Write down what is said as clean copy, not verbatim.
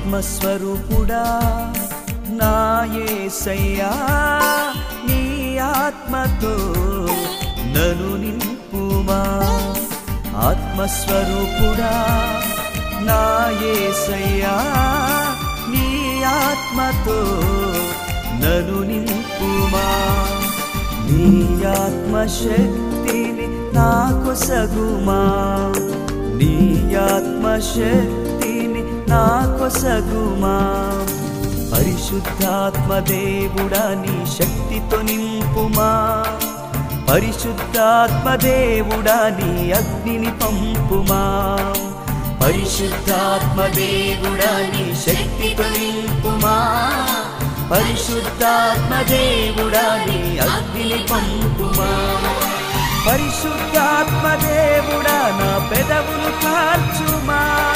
ఆత్మస్వరూపుడా నా యేసయ్యా, నీ ఆత్మతో నన్ను నింపుమా. ఆత్మస్వరూపుడా నా యేసయ్యా, నీ ఆత్మతో నన్ను నింపుమా. నీ ఆత్మశక్తిని నాకు సగుమా, నీ ఆత్మశక్తిని నాకు సగుమా. పరిశుద్ధాత్మ దేవుడా నీ శక్తితో నింపుమా. పరిశుద్ధాత్మ దేవుడా నీ అగ్నిని పంపుమా. పరిశుద్ధాత్మ దేవుడా నీ శక్తితో నింపుమా. పరిశుద్ధాత్మ దేవుడా నీ అగ్నిని పంపుమా. పరిశుద్ధాత్మ దేవుడా నా పెదవులు కార్చుమా.